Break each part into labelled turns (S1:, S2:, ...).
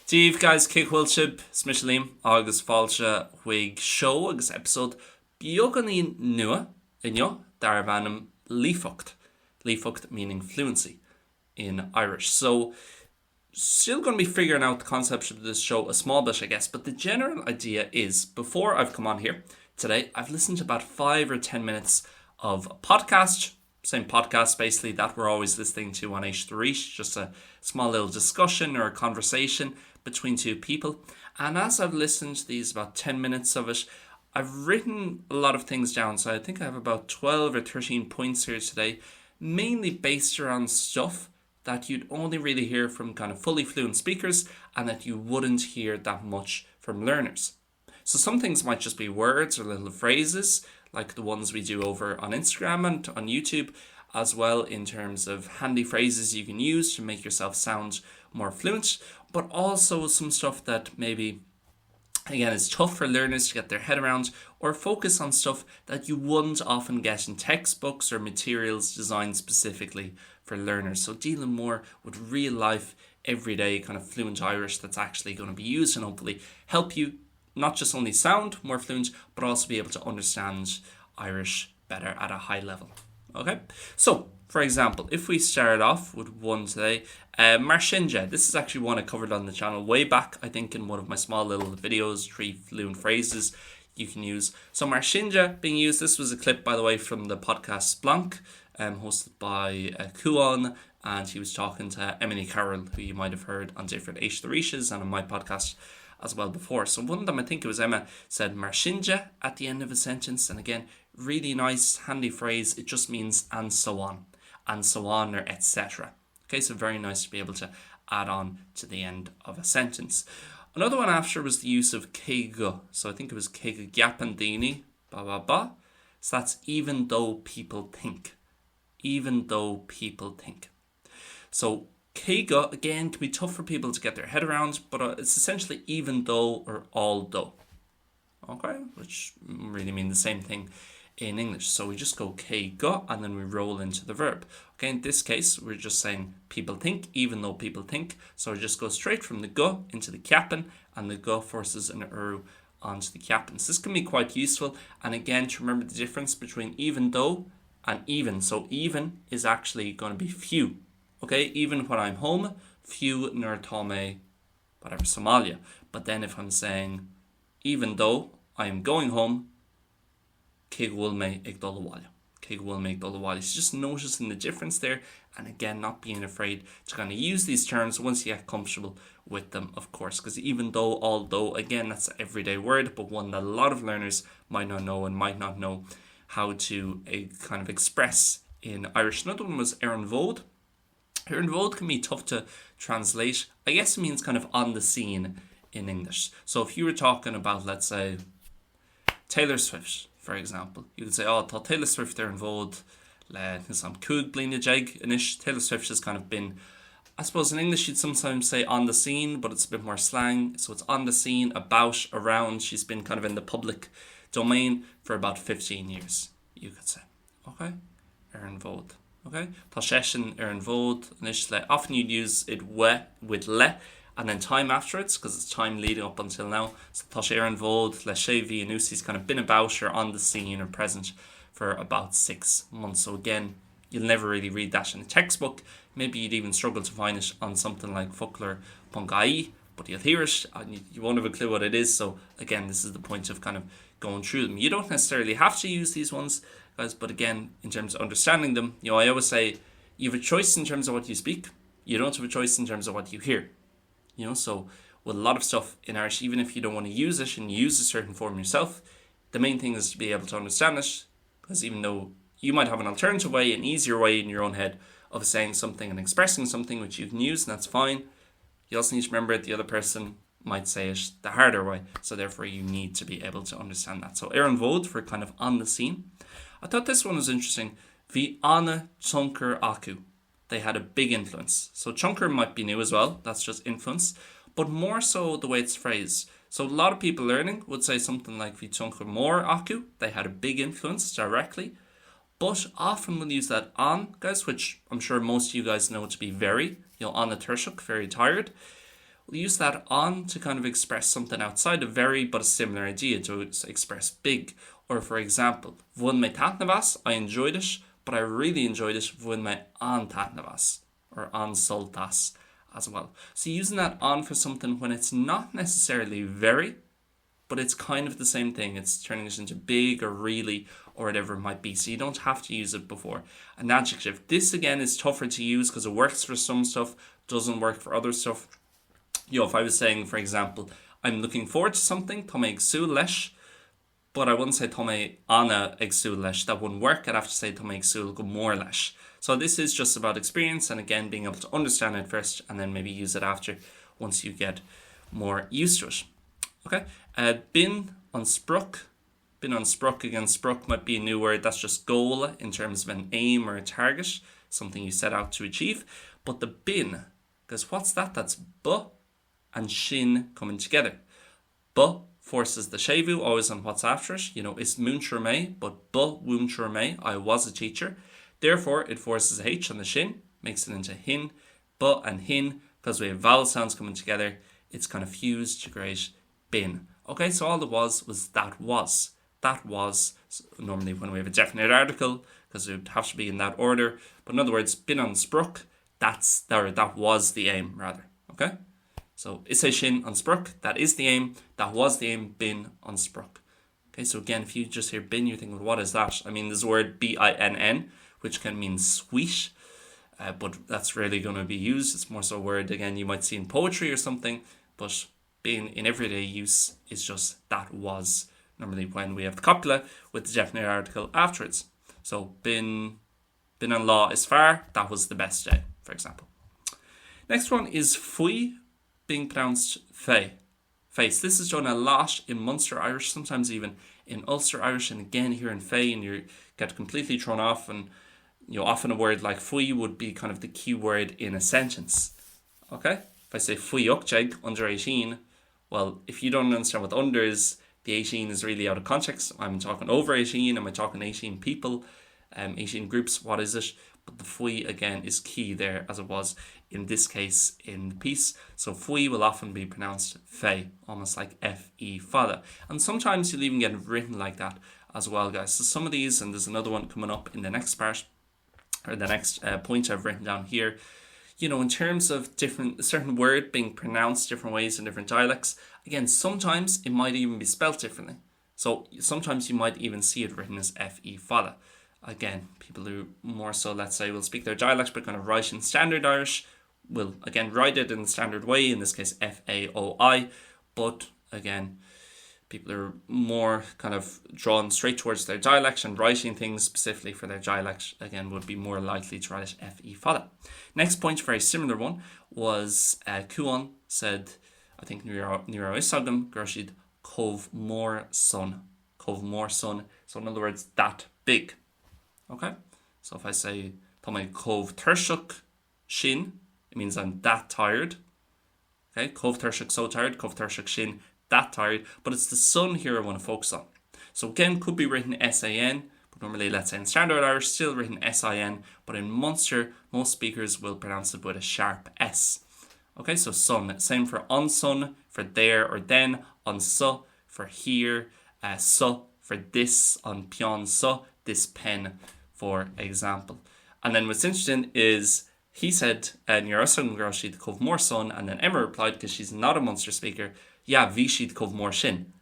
S1: Díomh guys céhfuilsib Smishlim agus fáilte chuig show agus episode beagganí nua inyo dar bhanam Líofacht. Líofacht meaning fluency in Irish. So still going to be figuring out the concept of this show a small bit, I guess, but the general idea is before I've come on here today, I've listened to about 5 or 10 minutes of a podcast. Same podcast basically that we're always listening to on H3, just a small little discussion or a conversation between two people. And as I've listened to these about 10 minutes of it, I've written a lot of things down. So I think I have about 12 or 13 points here today, mainly based around stuff that you'd only really hear from kind of fully fluent speakers and that you wouldn't hear that much from learners. So some things might just be words or little phrases like the ones we do over on Instagram and on YouTube, as well in terms of handy phrases you can use to make yourself sound more fluent, but also some stuff that maybe, again, is tough for learners to get their head around, or focus on stuff that you wouldn't often get in textbooks or materials designed specifically for learners. So dealing more with real life, everyday kind of fluent Irish that's actually going to be used and hopefully help you not just only sound more fluent, but also be able to understand Irish better at a high level. Okay, so for example, if we start off with one today, Marshinja. This is actually one I covered on the channel way back, I think in one of my small little videos, 3 fluent phrases you can use. So Marshinja being used, this was a clip by the way from the podcast Blanc, hosted by Kuon, and he was talking to Emily Carroll, who you might have heard on different H3s and on my podcast as well before. So one of them, I think it was Emma, said Marshinja at the end of a sentence, and again, really nice handy phrase. It just means and so on or etc. Okay, so very nice to be able to add on to the end of a sentence. Another one after was the use of keigo. So I think it was keigo gyapandini, ba ba ba. So that's even though people think. Even though people think. So keigo, again, can be tough for people to get their head around, but it's essentially even though or although. Okay, which really mean the same thing in English. So we just go keigo and then we roll into the verb. Okay, in this case, we're just saying people think, even though people think. So we just go straight from the go into the capan, and the go forces an uru onto the capan. So this can be quite useful. And again, to remember the difference between even though and even. So even is actually going to be few. Okay, even when I'm home, few nor tome, whatever, Somalia. But then if I'm saying, even though I am going home, Kig will make Igdolawali. Kig will make Dolawali. So just noticing the difference there, and again, not being afraid to kind of use these terms once you get comfortable with them, of course. Because even though, although, again, that's an everyday word, but one that a lot of learners might not know and might not know how to kind of express in Irish. Another one was Erin Vode. Erin Vode can be tough to translate. I guess it means kind of on the scene in English. So if you were talking about, let's say, Taylor Swift, for example, you could say, oh, tá Taylor Swift Erin Vode le some cúig bliana déag inis. Taylor Swift has kind of been, I suppose in English you'd sometimes say on the scene, but it's a bit more slang. So it's on the scene, about, around. She's been kind of in the public domain for about 15 years, you could say. Okay, Erin Vode. Okay, tá session Erin Vode inis le. Often you'd use it with le, and then time after it, because it's time leading up until now. So tá Erin Vode le Chevy and Usi's kind of been about or on the scene or present for about 6 months. So again, you'll never really read that in a textbook. Maybe you'd even struggle to find it on something like Fuckler Pungai, but you'll hear it and you won't have a clue what it is. So again, this is the point of kind of going through them. You don't necessarily have to use these ones, guys, but again, in terms of understanding them, you know, I always say you have a choice in terms of what you speak. You don't have a choice in terms of what you hear. You know, so with a lot of stuff in Irish, even if you don't want to use it and you use a certain form yourself, the main thing is to be able to understand it, because even though you might have an alternative way, an easier way in your own head of saying something and expressing something which you can use, and that's fine, you also need to remember that the other person might say it the harder way, so therefore you need to be able to understand that. So Erin Vode for kind of on the scene. I thought this one was interesting. Vi Anna Chunker Aku. They had a big influence. So chunker might be new as well. That's just influence. But more so the way it's phrased. So a lot of people learning would say something like Vi chunker more aku. They had a big influence directly. But often we'll use that on, guys, which I'm sure most of you guys know to be very, on the Turshuk, very tired. we'll use that on to kind of express something outside of very, but a similar idea, to express big. Or for example, bhuan mé taitneamh, I enjoyed it, but I really enjoyed it bhuan mé an taitneamh, or an soltas as well. So using that on for something when it's not necessarily very, but it's kind of the same thing. It's turning it into big or really or whatever it might be. So you don't have to use it before an adjective. This again is tougher to use because it works for some stuff, doesn't work for other stuff. If I was saying, for example, I'm looking forward to something, tá mé ag súil leis, but I wouldn't say tá mé anna ag súil leis. That wouldn't work. I'd have to say tá mé ag súil go mór leis. So this is just about experience, and again, being able to understand it first and then maybe use it after once you get more used to it. Okay, bin on spruck. Bin on spruck, again, spruck might be a new word. That's just goal in terms of an aim or a target, something you set out to achieve. But the bin, because what's that? That's bu and shin coming together. Bu forces the shevu always on what's after it. It's muncher me, but bu wumcher me. I was a teacher. Therefore, it forces a H on the shin, makes it into hin, bu and hin, because we have vowel sounds coming together. It's kind of fused to create bin. Okay, so all it was that was. That was, normally when we have a definite article, because it would have to be in that order. But in other words, bin on spruck, that was the aim, rather. Okay? So, is a shin on spruck, that is the aim. That was the aim, bin on spruck. Okay, so again, if you just hear bin, you're thinking, what is that? I mean, there's the word B-I-N-N, which can mean sweet. But that's rarely going to be used. It's more so a word, again, you might see in poetry or something. But bin in everyday use is just that was, normally when we have the copula with the definite article afterwards. So bin on law is far, that was the best day, for example. Next one is fui, being pronounced fe. Face. This is done a lot in Munster Irish, sometimes even in Ulster Irish, and again here in fe, and you get completely thrown off. And often a word like fui would be kind of the key word in a sentence. Okay? If I say fui uchteg, under 18, well, if you don't understand what under is, the 18 is really out of context. I'm talking over 18, am I talking 18 people, 18 groups, what is it? But the fui, again, is key there, as it was in this case in the piece. So fui will often be pronounced fe, almost like F-E, father. And sometimes you'll even get it written like that as well, guys. So some of these, and there's another one coming up in the next part, or the next point I've written down here, in terms of a certain word being pronounced different ways in different dialects, again, sometimes it might even be spelt differently. So sometimes you might even see it written as F-E, father. Again, people who more so, let's say, will speak their dialect but kind of write in standard Irish will, again, write it in the standard way, in this case F-A-O-I, but again, people are more kind of drawn straight towards their dialect and writing things specifically for their dialect, again, would be more likely to write it F-E father. Next point, very similar one, was Cuan said, I think Nero Isagam, Gershid, Cove more sun. Cove more sun. So in other words, that big. Okay? So if I say, Tommy Cove Tershuk Shin, it means I'm that tired. Okay? Cove Tershuk so tired, Cove Tershuk Shin, that tired, but it's the sun here I want to focus on. So again, could be written S-A-N, but normally, let's say in Standard Irish, still written S-I-N, but in Munster, most speakers will pronounce it with a sharp S. Okay, so sun, same for on sun, for there or then, on su, for here, su, for this, on pion su, this pen, for example. And then what's interesting is, he said, Níor Osam girl she'd cove more sun, and then Emma replied, because she's not a Munster speaker, yeah, vi she'd cove more shin.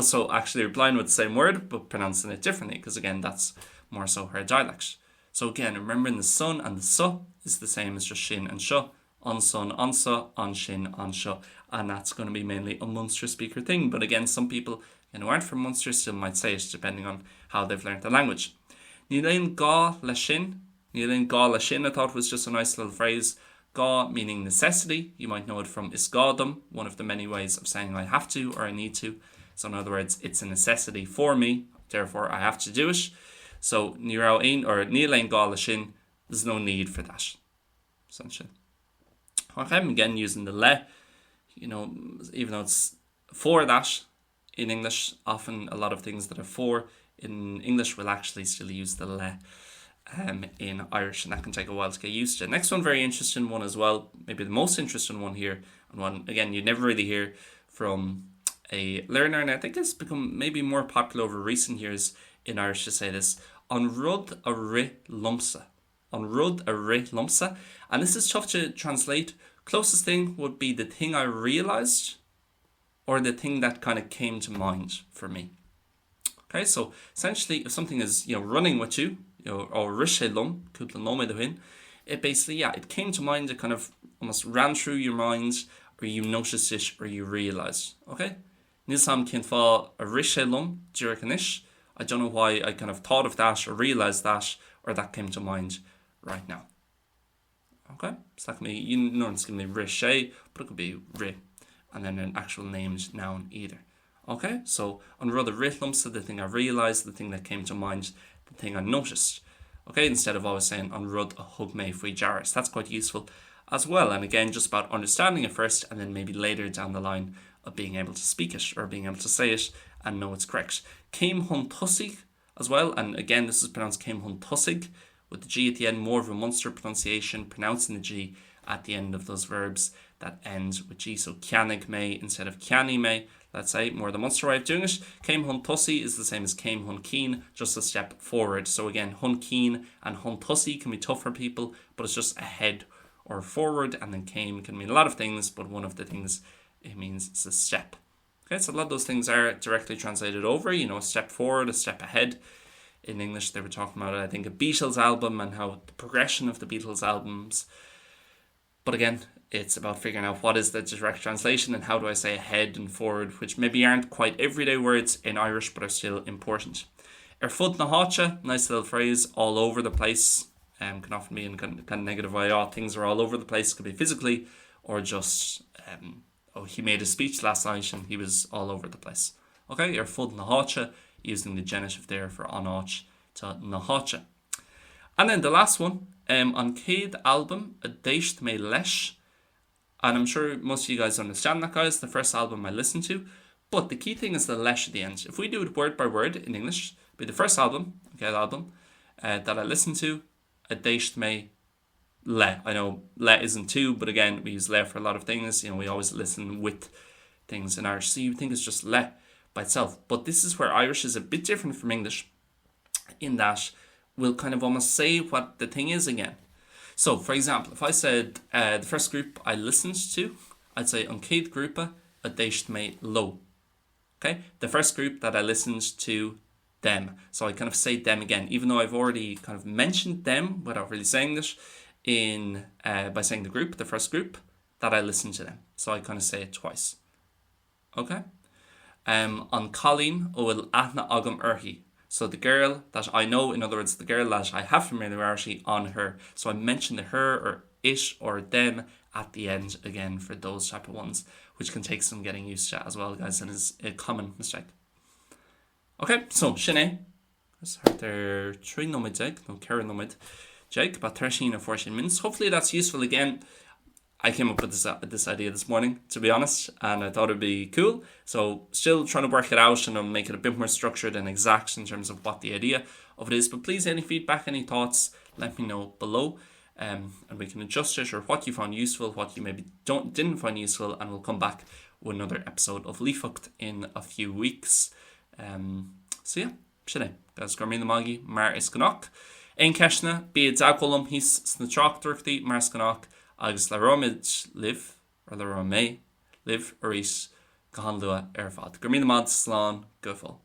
S1: So actually replying with the same word, but pronouncing it differently, because again, that's more so her dialect. So again, remembering the sun and the su is the same as just shin and shu. On sun, on su, on shin, on shu. And that's going to be mainly a Munster speaker thing. But again, some people who aren't from Munster still might say it, depending on how they've learned the language. Nílain ga la shin. Nílain ga la shin, I thought was just a nice little phrase. Ga meaning necessity. You might know it from isgadam, one of the many ways of saying I have to or I need to. So in other words, it's a necessity for me, therefore I have to do it. So nílain ga la shin, there's no need for that, essentially. Okay, I'm again using the le, even though it's for that in English, often a lot of things that are for in English will actually still use the le. in Irish, and that can take a while to get used to. Next one, very interesting one as well, maybe the most interesting one here, and one again you never really hear from a learner, and I think it's become maybe more popular over recent years in Irish to say this: an rud a ri lumsa. An rud a ri lumsa. And this is tough to translate. Closest thing would be the thing I realized, or the thing that kind of came to mind for me. Okay, so essentially if something is running with you, or rishe lum, it basically, it came to mind, it kind of almost ran through your mind, or you noticed it, or you realized. Okay? Nilsam kinfa a rishe lum, jirkanish. I don't know why I kind of thought of that, or realized that, or that came to mind right now. Okay? So that can be, it's going to be rishe, but it could be ri, and then an actual named noun either. Okay? So, on rather rithlumsa, the thing I realized, the thing that came to mind, the thing I noticed. Okay? Instead of always saying on rud a hug me fui jaris. That's quite useful as well. And again, just about understanding it first, and then maybe later down the line of being able to speak it, or being able to say it and know it's correct. Came hun tusig as well, and again this is pronounced came hun tusig with the G at the end, more of a Munster pronunciation, pronouncing the G at the end of those verbs that end with G. So cianig me instead of ciani me, let's say, more the Munster way of doing it. Came hun tusi is the same as came hun keen, just a step forward. So again, hun keen and hun tusi can be tough for people, but it's just ahead or forward, and then came can mean a lot of things, but one of the things it means is a step. Okay, so a lot of those things are directly translated over, a step forward, a step ahead. In English, they were talking about, I think, a Beatles album and how the progression of the Beatles albums. But again, it's about figuring out what is the direct translation and how do I say ahead and forward, which maybe aren't quite everyday words in Irish, but are still important. Fud na háte, nice little phrase, all over the place. Can often be in kind of negative way. Things are all over the place. It could be physically, or just, he made a speech last night and he was all over the place. Okay, fud na háte, using the genitive there for anáit to na háte. And then the last one, on Cade album, a Deist me lesh. And I'm sure most of you guys understand that, guys, the first album I listened to. But the key thing is the lesh at the end. If we do it word by word in English, it'd be the first album, Cade album, that I listened to, a Deist me le. I know le isn't two, but again, we use le for a lot of things. We always listen with things in Irish. So you think it's just le by itself. But this is where Irish is a bit different from English, in that we'll kind of almost say what the thing is again. So, for example, if I said the first group I listened to, I'd say an céad grúpa a d'éist mé lo. Okay? The first group that I listened to, them. So I kind of say them again, even though I've already kind of mentioned them without really saying it by saying the group, the first group that I listened to them. So I kind of say it twice. Okay? An Colleen o'il athna agam urhi. So the girl that I know, in other words, the girl that I have familiarity on her. So I mention the her or it or them at the end again for those type of ones, which can take some getting used to as well, guys, and is a common mistake. Okay, so Sinead, let's start there. 3 numid Jake, no Karen numid Jake, about 13 or 14 minutes. Hopefully that's useful again. I came up with this idea this morning, to be honest, and I thought it'd be cool. So still trying to work it out and make it a bit more structured and exact in terms of what the idea of it is. But please, any feedback, any thoughts, let me know below, and we can adjust it, or what you found useful, what you maybe didn't find useful, and we'll come back with another episode of Líofacht in a few weeks. So yeah, Sinead, guys, Gormín the Maggie, Mar is Ganach. Ein Keshna, be it Zagolum, he's Snatrach Durfti, Mar Sganach. Agus le romid live, or le romé live, or is Gahan Lua Erfad. Gormín the Mad Slán, Gufel.